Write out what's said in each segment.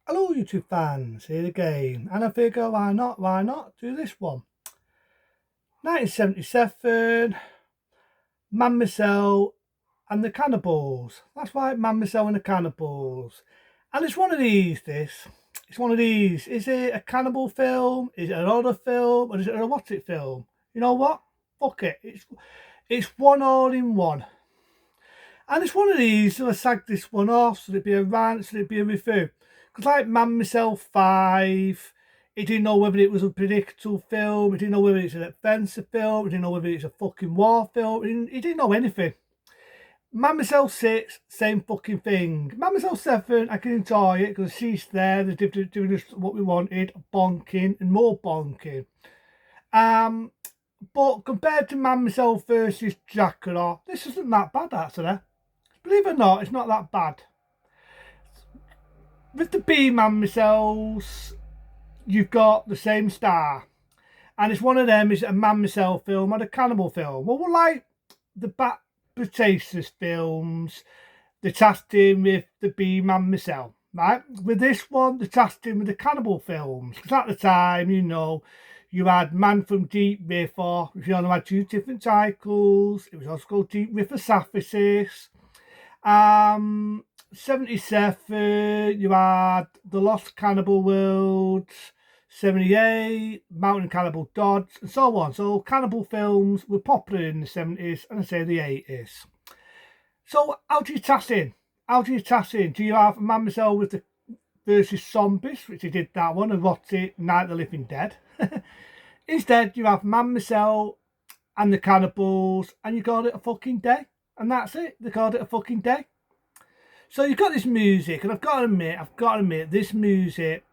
Hello YouTube fans, here again, and I figure why not do this one. 1977, Man Myself and the Cannibals. That's right, Man Myself and the Cannibals. And it's one of these, this. It's one of these. Is it a cannibal film? Is it an horror film? Or is it a what's it film? You know what? Fuck it. It's one all in one. And it's one of these, so I sagged this one off, so it'd be a rant, so it'd be a review. Because like Man Myself 5, he didn't know whether it was a predictable film, he didn't know whether it's an adventure film, he didn't know whether it's a fucking war film, he didn't know anything. Man Myself 6, same fucking thing. Man Myself 7, I can enjoy it because she's there, they're doing us what we wanted, bonking and more bonking. But compared to Man Myself versus Dracula, this isn't that bad actually. Believe it or not, it's not that bad. With the B Man myself, you've got the same star. And it's one of them, is it a Man myself film or a cannibal film? Well, we're like the Bat Potatoes films, the casting with the B Man myself, right? With this one, the casting with the cannibal films. Because at the time, you had Man from Deep River, if you know, had two different cycles. It was also called Deep River Sapphires. 77, you had The Lost Cannibal Worlds, 78, Mountain Cannibal Dodge, and so on. So cannibal films were popular in the 70s and I say the 80s. So how do you tass in? How do you tass in? Do you have Man Myself with the versus Zombies, which he did that one, and what's it, Night of the Living Dead? Instead, you have Man Myself and the Cannibals, and you called it a fucking day. And that's it. They called it a fucking day. So you've got this music, and I've got to admit, this music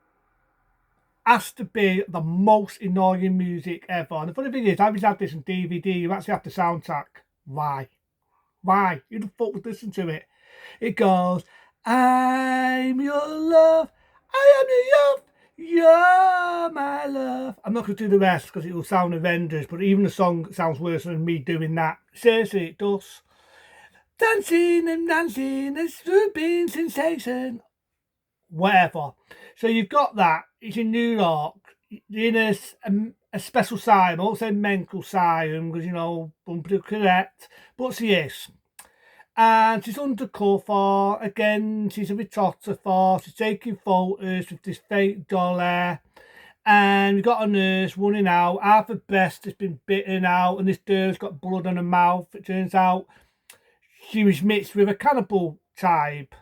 has to be the most annoying music ever. And the funny thing is, I've had this on DVD. You actually have the soundtrack. Why? Why? Who the fuck would listen to it? It goes, I'm your love, I am your love, you're my love. I'm not going to do the rest because it will sound horrendous, but even the song sounds worse than me doing that. Seriously, it does. Dancing and dancing, it's been sensation. Whatever. So you've got that. It's in New York. In a special asylum. I won't say mental asylum because, bumping correct. But she is. And she's undercover. Again, she's a photographer. She's taking photos with this fake dollar. And we've got a nurse running out. Half her breast has been bitten out. And this girl's got blood on her mouth. It turns out she was mixed with a cannibal type.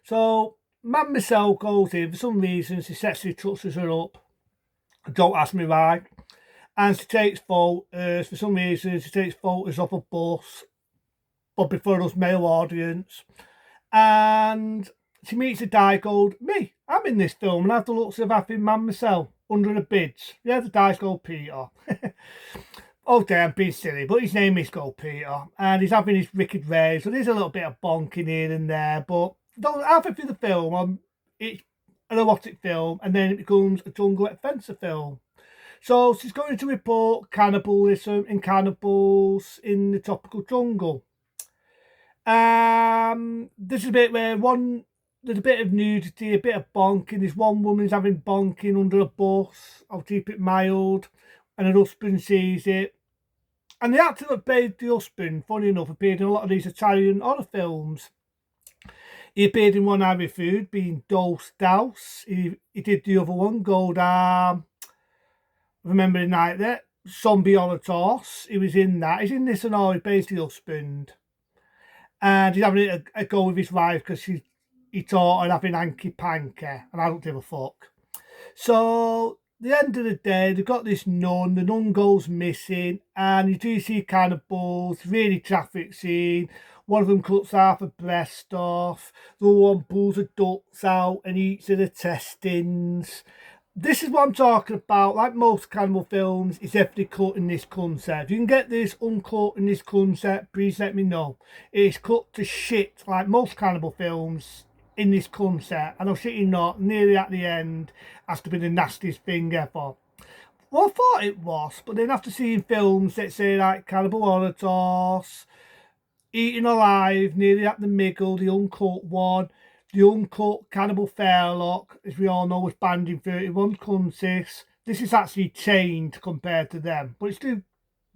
So Man myself goes in, for some reason she sexually touches her up. Don't ask me why. And she takes photos, for some reason she takes photos of a bus, but before us male audience. And she meets a guy called me. I'm in this film and I have the looks of having Man myself under the bridge. Yeah, the guy's called Peter. Okay, I'm being silly, but his name is called Peter, and he's having his wicked rage. So there's a little bit of bonking here and there, but halfway through the film, it's an erotic film, and then it becomes a jungle adventure film. So she's going to report cannibalism and cannibals in the tropical jungle. There's a bit where there's a bit of nudity, a bit of bonking. There's one woman's having bonking under a bus. I'll keep it mild, and her husband sees it. And the actor that played the husband, funny enough, appeared in a lot of these Italian horror films. He appeared in One Eye Food, being Dose Douse. He did the other one, Gold Arm. Remember the night there? Zombie on a Toss. He was in that. He's in this and all. He plays the husband. And he's having a go with his wife because he taught her having hanky panky. And I don't give a fuck. So the end of the day, they've got this nun. The nun goes missing, and you do see cannibals. Really traffic scene. One of them cuts half a breast off. The other one pulls her ducts out and eats her intestines. This is what I'm talking about. Like most cannibal films, it's definitely cut in this concept. If you can get this uncut in this concept, please let me know. It's cut to shit like most cannibal films in this concept, and I'll shit you not, nearly at the end has to be the nastiest thing ever. Well, I thought it was, but then after seeing films that say like Cannibal Holocaust, Eaten Alive, nearly at the middle, the uncut one, The uncut Cannibal Fairlock, as we all know, was banned in 31 countries. This is actually changed compared to them, but it still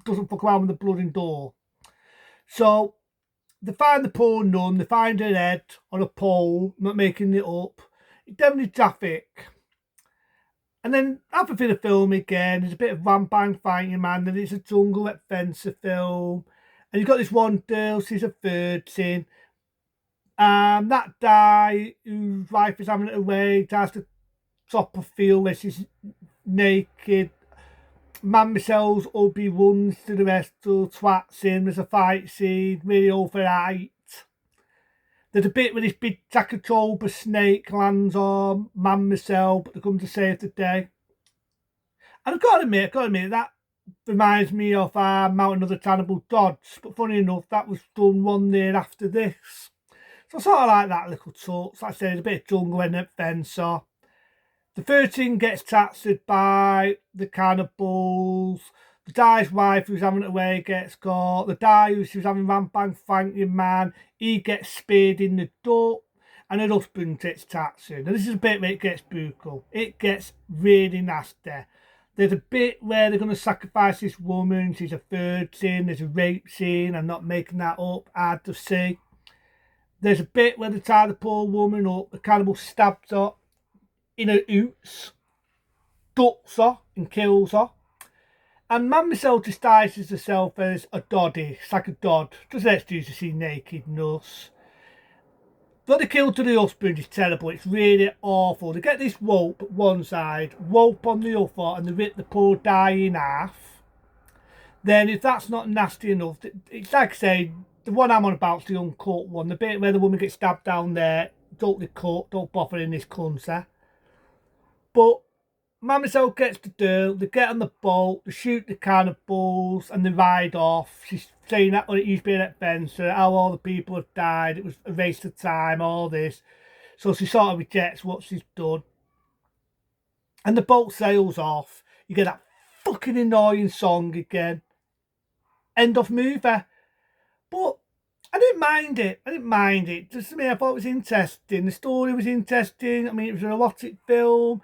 doesn't fuck around with the blood and door. So they find the poor nun, they find her head on a pole, not making it up. It's definitely traffic. And then halfway through the film again, there's a bit of vampire fighting, man. Then it's a jungle adventure film. And you've got this one girl, she's a virgin. That guy whose wife is having it away, tries to top a field where she's naked. Man sells Obi runs to the rest to twats in. There's a fight scene, really overhyped. There's a bit where this big Takatoba snake lands on Man Marcel, but they come to save the day. And I've got to admit, that reminds me of Mountain of the Cannibal Dodge. But funny enough, that was done 1 year after this. So I sort of like that little touch. Like I say, there's a bit of jungle in it, fencer. The 13 gets taxied by the cannibals. The guy's wife who's having it away gets caught. The guy who's having rampant fighting, man, he gets speared in the gut. And her husband gets taxied. And this is a bit where it gets brutal. It gets really nasty. There's a bit where they're going to sacrifice this woman. She's a virgin. There's a rape scene. I'm not making that up. Hard to see. There's a bit where they tie the poor woman up. The cannibal stabs her in her oots, ducks her and kills her. And Mademoiselle disguises herself as a doddy. It's like a dod. Just let's use to see nakedness. What they kill to the husband is terrible. It's really awful. They get this rope at one side, rope on the other, and they rip the poor guy in half. Then if that's not nasty enough, it's like I say, the one I'm on about is the uncut one. The bit where the woman gets stabbed down there, don't they cut, don't bother in this country. But Mademoiselle gets the girl, they get on the boat, they shoot the cannibals, and they ride off. She's saying that when it used to be an adventure, how all the people have died, it was a waste of time, all this. So she sort of rejects what she's done. And the boat sails off. You get that fucking annoying song again. End of movie. But I didn't mind it. Just to me, I thought it was interesting. The story was interesting. I mean, it was an erotic film.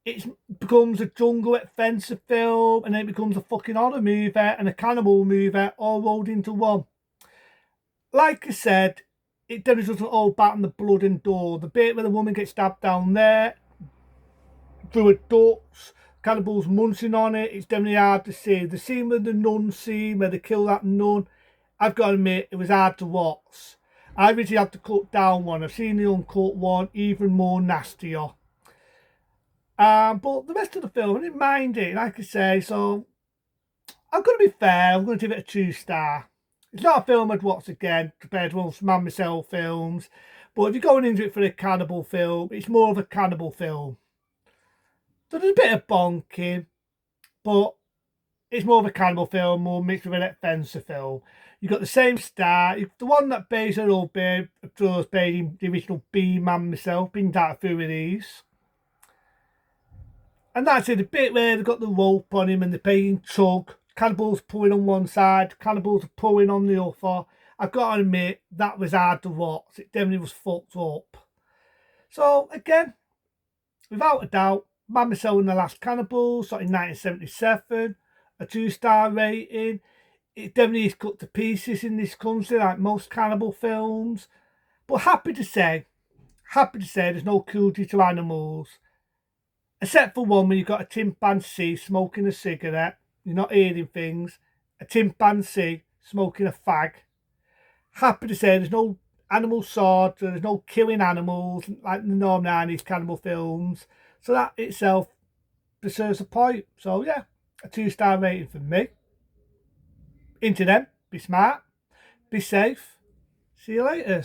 It becomes a jungle adventure film, and then it becomes a fucking horror movie and a cannibal movie all rolled into one. Like I said, it definitely doesn't all batten the blood and door. The bit where the woman gets stabbed down there through her ducts, cannibals munching on it, it's definitely hard to see. The scene with the nun scene where they kill that nun, I've got to admit, it was hard to watch. I really had to cut down one. I've seen the uncut one, even more nastier. But the rest of the film, I didn't mind it, like I say, so I'm going to be fair, I'm going to give it a 2-star. It's not a film I'd watch again compared to most Man Myself films, but if you're going into it for a cannibal film, it's more of a cannibal film. So there's a bit of bonking, but it's more of a cannibal film, more mixed with an adventure film. You've got the same star, the one that plays her old babe, was playing the original B Man Myself, been down through these. And that's it, the bit where they've got the rope on him and they're playing tug. Cannibals pulling on one side, cannibals are pulling on the other. I've got to admit, that was hard to watch. It definitely was fucked up. So, again, without a doubt, Man Myself and the Last Cannibals, shot in 1977, a 2-star rating. It definitely is cut to pieces in this country, like most cannibal films. But happy to say, there's no cruelty to animals. Except for one where you've got a chimpanzee smoking a cigarette. You're not hearing things. A chimpanzee smoking a fag. Happy to say there's no animal slaughter, there's no killing animals like the normal 90s cannibal films. So that itself deserves a point. So yeah, a 2-star rating for me. Into them, be smart, be safe. See you later.